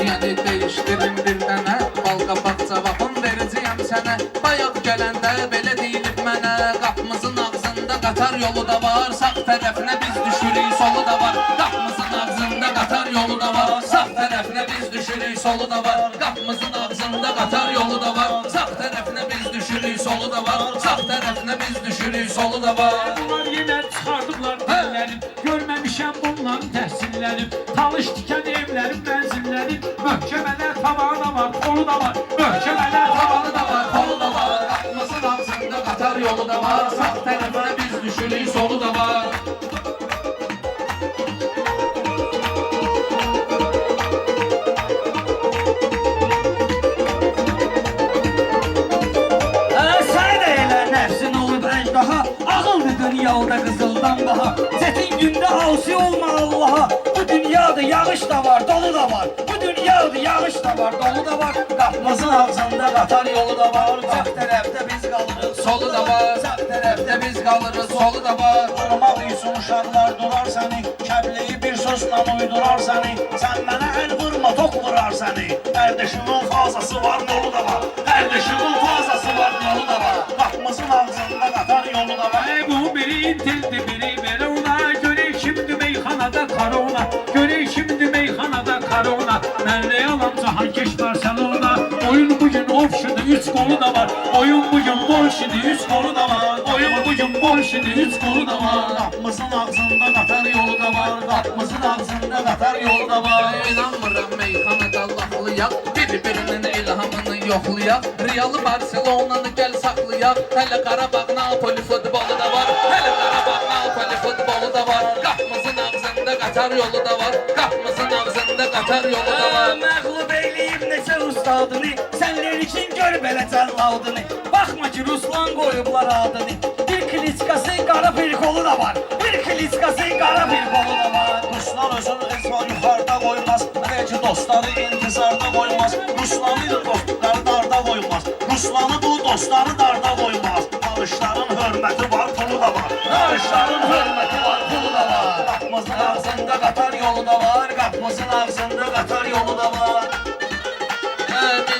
Yani değiştirin bir tane bal qabaq cavabın verəcəyəm sənə. Bayaq gələndə belə deyilib mənə, qapımızın ağzında qatar yolu da var, sağ tərəfinə biz düşürük, solu da var. Qapımızın ağzında qatar yolu da var, sağ tərəfinə biz düşürük, solu da var. Qapımızın ağzında qatar yolu da var, sağ tərəfinə biz düşürük, solu da var. Sağ tərəfinə biz düşürük, solu da var. Bunlar yenə çıxardıblar dillərim, görməmişəm bunların təhsillərim. Talış tikən evlərim, mənzillərim, möhkəmələr tavanı da var, kolu da var. Möhkəmələr tavanı da var, kolu da var. Qapımızın ağzında qatar yolu da var, sağ tərəfinə biz düşürük, solu da var. Sən də elə nəfsin olub əjdaha, ağıldı dünyada qızıldan baha. Çətin gündə asi olma Allaha. Bu dünyada yağış da var, dolu da var. Bu dünyada yağış da var, dolu da var. Qapımızın ağzında qatar yolu da var. Sağ tərəfdə biz qalırıq, Solu da var, sağ tərəfdə biz biz qalırız, solu da var. Durmaq üçün uşaqlar durar səni, kəbliyi bir sözlə uydurar səni. Sən mənə əl vurma, tok vurar səni. Ərdəşimin fazası var, dolu da var. Ərdəşimin fazası var, dolu da var. Qapımızın ağzında qatar yolu da var. Bu biri intildi, biri Verona. Görək şimdi meyxanada karona. Görək şimdi meyxanada karona. Mən Realam Cahankeş Barcelona. Oyun bugün offşidi, 3 golu da var. Oyun bugün bolşidi, 3 golu da var. Oyun bugün bolşidi, 3 golu da var. Qapımızın ağzında qatar yolu da var. Qapımızın ağzında qatar yolu da var. İnanmıram meyxanada laxlayaq, bir-birinin ilhamını yoxlayaq. Realı Barcelona'nı gəl saxlayaq. Hələ Qarabağ Napoli futbolu da var, hələ Qarabağ Napoli futbolu da var. Qapımızın ağzında qatar yolu da var, qapımızın ağzında qatar yolu da var. Məğlub eyləyib neçə ustadını, sənlər için gör belə cəlladını. Baxma ki Ruslan qoyublar adını. Bir kliçkası qara bir kolu da var, bir kliçkası qara bir kolu da var. Ruslar özünü ezva yuxarıda qoymaz. Belki dostları intizarda qoymaz. Ruslanı dostları darda qoymaz. Ruslanı bu dostları darda qoymaz. Alışların hörməti var, pulu da var. Narışların hörməti var, pulu da var. Qapımızın ağzında qatar yolu da var. Qapımızın ağzında qatar yolu da var.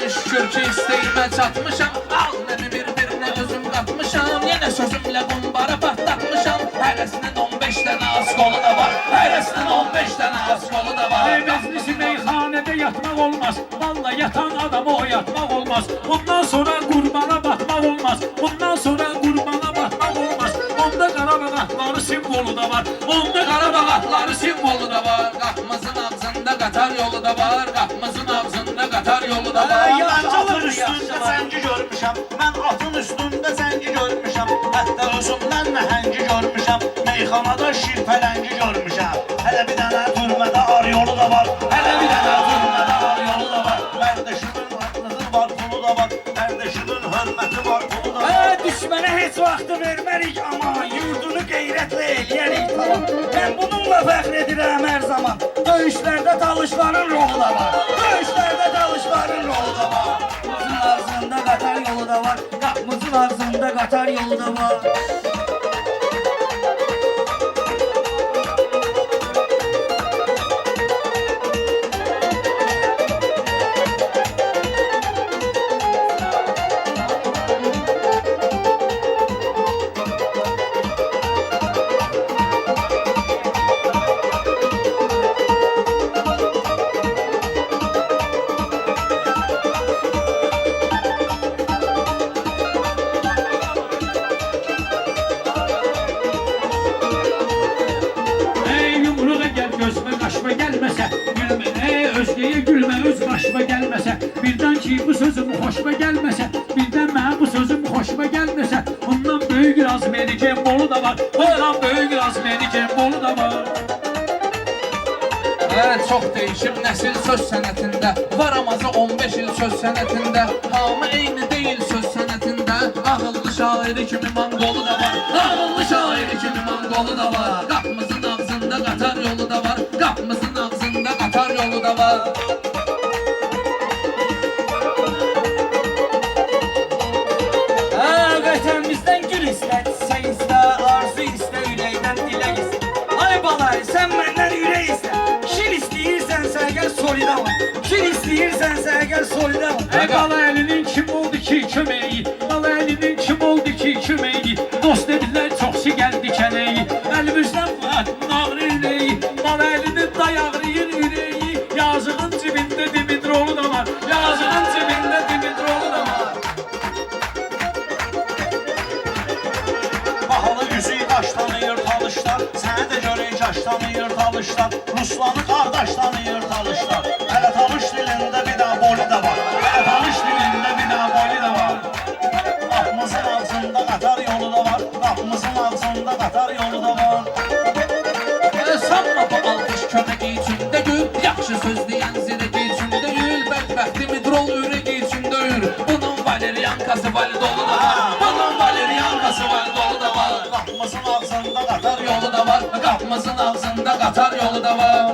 Min şükür ki istəyimə çatmışam, alnımı bir-birinə özüm qatmışam. Yenə sözümlə qumbara patlatmışam. Hərəsinin 15 dənə az kolu da var, hərəsinin 15 dənə az kolu da var. Meclisi meyxanədə yatmaq olmaz. Valla yatan adamı oyatmaq olmaz. Bundan sonra qurbana batmaq olmaz. Bundan sonra qurbana batmaq olmaz. Onda Qarabağ atları simvolu da var. Onda Qarabağ atları simvolu da var. Qapımızın ağzında qatar yolu da var, qapımızın ağzında qatar yolu da var. Mən atın üstündə zəngi görmüşəm. Mən atın üstündə zəngi görmüşəm. Hətta özümdən nəhəngi görmüşəm. Meyxanada şirpələngi görmüşəm. Hələ bir dənə türmədə ar yolu da var. Hələ bir dənə türmədə ar yolu da var. Ərdəşimin aklılığı var, pulu da var. Ərdəşimin hörməti var, pulu da var. Düşmənə heç vaxtı vermərik aman, yurdunu qeyrətlə eləyərik tamam. Mən bununla fəxr edirəm hər zaman. Döyüşlərdə talışların rolu da var. Döyüşlərdə talışların rolu da var. Qapımızın ağzında qatar yolu da var. Qapımızın ağzında qatar yolu da var. başıma gəlməsə, birdən ki bu sözüm xoşuma gəlməsə, birdən mənə bu sözüm xoşuma gəlməsə, bundan böyük razmeni Cembolu da var, bundan böyük razmeni Cembolu da var. Çox değişib nəsil söz sənətində, var amazı 15 il söz sənətində, hamı eyni deyil söz sənətində, ağıllı şairi kimi Mangolu da var, ağıllı şairi kimi Mangolu da var, qapımızın ağzında qatar yolu da var, qapımızın ağzında qatar yolu da var. Vətənimizdən gül istə, çiçək istə, arzu istə, ürəkdən dilək istə. Ay balay, sən məndən ürək istə, şir istəyirsən sən gəl soy solida var. Kim istəyirsənsə əgər solida var. Bala elinin kim oldu ki kömeği, bala elinin kim oldu ki kömeği, dost dediler çok şey geldi keleği, elimizden Fatih'in ağrı yüreği, bala elinin dayağrıyır yüreği, yazığın cibinde Dimitrolu da var, yazığın cibinde Dimitrolu da var. Bahalı yüzüyü daş tanıyır talışlar, səni də görək yaş tanıyır talışlar, Ruslanı qardaş tanıyır talışlar. Hələ talış dilində bir daha boli də var, hələ talış dilində bir daha boli də var. Qapımızın ağzında qatar yolu da var, qapımızın ağzında qatar yolu da var. Sanma bu alkış kömək içində gül, yaxşı söz deyən zirək içində yül, bədbəxti midrol ürək içində yür. Bunun valeriyankası vali dolu da var, bunun valeriyankası vali dolu da var. Qapımızın ağzında qatar yolu Yolu da var, qapımızın ağzında qatar yolu da var.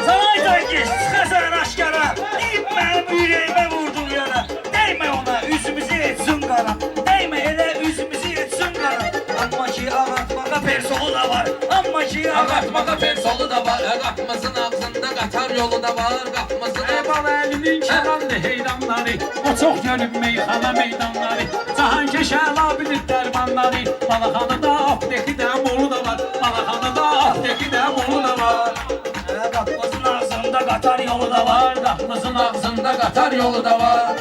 Zanaydan geç, çıxasan aşkara, deyib mənim ürəyimə vurdun yana. Dəymə ona, üzümüzü etsin qara, dəymə elə üzümüzü etsin qara. Amma ki, ağartmağa persolu da var, amma ki, Ağartmağa persolu da var, qapımızın ağzında qatar yolu da var, qapımızın Bala elinin kemanlı heyranları, o çok görüp meyxana meydanları, Cahankeş Əlabinin dərmanları, Balaxanıda apteki də molu da var, Balaxanıda apteki də molu da var. qapımızın ağzında qatar yolu da var. Qapımızın ağzında qatar yolu da var.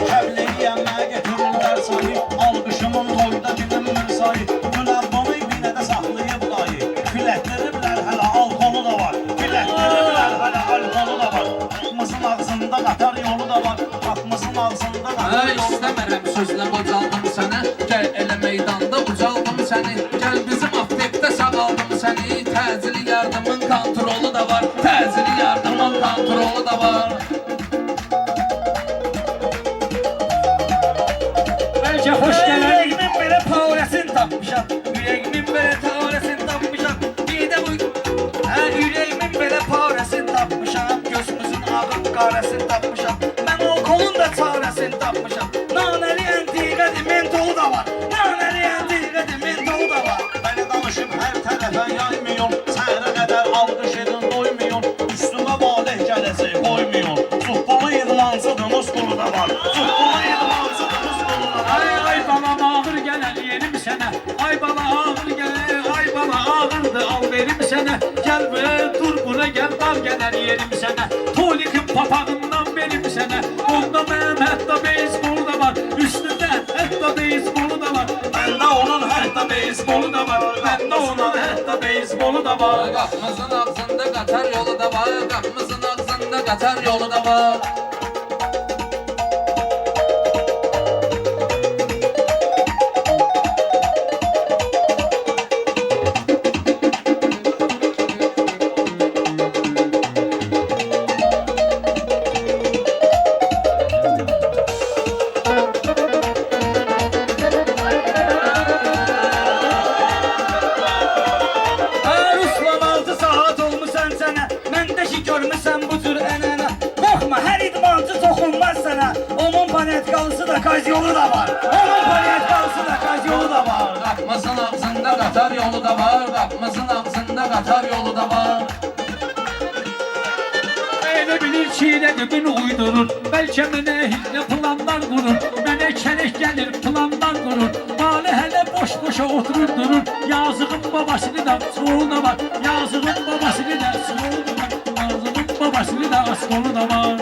Kəbliyyəmə getirirlər sayı, alqışımın toyda bilinmir sayı. Güləbbamı binə də saxlayıb dayı, filətdiriblər hələ alkolu da var, filətdiriblər hələ alkolu da var. Qapımızın ağzında qatar yolu da var, qapımızın ağzında qatar yolu da var. İstəmərəm sözlə qocaldım sənə, gəl elə meydanda ucaldım səni, gəl bizim aptekdə sağaldım səni, təcili yardımın kontrolu da var, təcili yardımın kontrolu da var. Bəlkə xoş gələn Ürəyimin belə pavrəsini tapmışam, ürəyimin belə tavrəsini tapmışam. Bir də bu, ürəyimin belə pavrəsini tapmışam, gözümüzün ağır qarəsini tapmışam. Mən o kolun da çarəsini tapmışam. Nanəli əntiqədi mentolu da var, nanəli əntiqədi mentolu da var. Bəni danışıb hər tərəfə yaymıyor, səhərə qədər alqış edin doymuyor, üstümə valeh gələcək qoymuyor. Futbolu idmansıdınız qulu da var, futbolu idmansıdınız qulu da var. Ay bala ağır gelen yerim sənə, ay bala ağır gelen, ay bala ağırdı al verim sənə, gel be dur bura gel al gelen yerim sənə, Tolikin papağından verim sənə, onda mənim hətta beyzbolu da var, üstündə hətta beyzbolu da var, məndə onun hətta beyzbolu da var, məndə onun hətta beyzbolu da var. Qapımızın ağzında qatar yolu da var, qapımızın ağzında qatar yolu da var. Ruslan 6 saat olmusan sənə, məndə ki görmüsən bu cür ənənə. Qorxma, hər idmancı toxunmaz sənə, onun panetkalısı da kaz yolu da var, onun panetkalısı da kaz yolu da var. Qapımızın ağzında qatar yolu da var, qapımızın ağzında qatar yolu da var. Elə bilir ki, elə gün uydurur, bəlkə mənə hiylə planlar qurur, mənə kərək gəlir planlar qurur, Malı hələ boş-boşa oturur durur, yazığın babasını da çoğu da var, yazığın babasını da çoğu da var, yazığın babasını da askolu da var.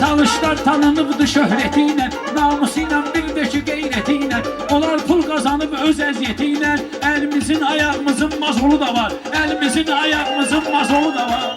Tanışlar tanınıbdı şöhretiyle, namusuyla bir de ki gayretiyle. Onlar Elimizin ayağımızın mazolu da var. Elimizin ayağımızın mazolu da var.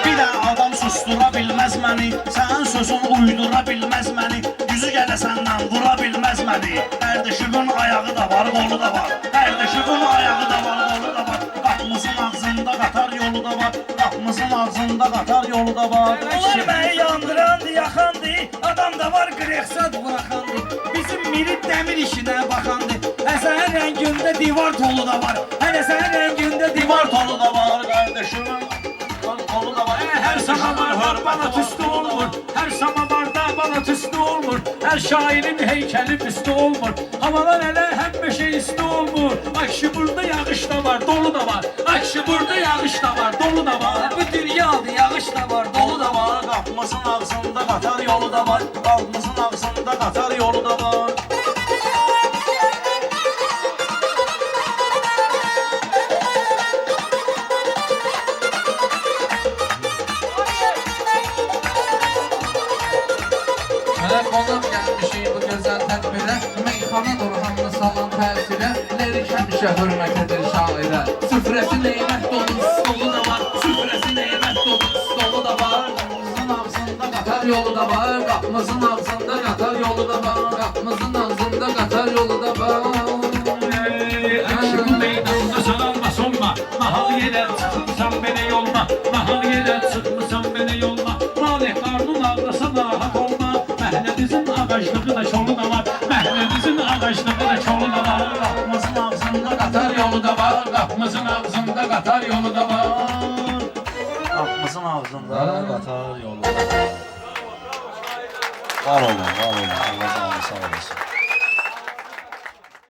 Bir də adam sustura bilməz məni, sənin sözün uydura bilməz məni, yüzü gələ səndən vura bilməz məni. Ərdəşiqin ayağı da var, qolu da var. Ərdəşiqin ayağı da var, qolu da var. Qapımızın ağzında qatar yolu da var. Qapımızın ağzında qatar yolu da var. Onlar məni yandırandı, yaxandı. Adam da var qırıqsad buraxandı. Bizim mirit dəmir işinə baxandı. Həsənin rəngində divar tolu da var. Hələ sənin rəngində divar Divar tolu da var, qardaşımın kolu da var. Her samavarda bana tüstü olmur. Her samavarda bana tüstü olmur. Her şairin heykeli püstü olmur. Havalar hele hep bir şey üstü olmur. Akşı burada yağış da var, dolu da var. Akşı burada yağış da var, dolu da var. Bu dünyadır, yağış da var, dolu da var. Qapımızın ağzında qatar yolu da var. Qapımızın ağzında qatar yolu da var. Hələ qonaq gəlmişik bu gözəl tədbirə, meyxana durğanlı salan təsirə, lirik həmişə hörmət edir şairə. Süfrəsi neymət dolu stolu da var, süfrəsi neymət dolu stolu da var. Qapımızın ağzında qatar yolu da var, qapımızın ağzında qatar yolu da var, qapımızın ağzında qatar yolu da var. Akşamın meydanda sarılma solma. Mahal yerə çıxmısan beni yolma. Mahal yerə çıxmısan beni yolma. Malih qarnın ağrasa narahat olma. Məhlədizin ağaclığı da çolu da var. Məhlədizin ağaclığı da çolu da var. Qapımızın ağzında qatar yolu da var, qapımızın ağzında qatar yolu da var. Qapımızın ağzında qatar yolu da var. Var olun, var olun. Allah razı olsun.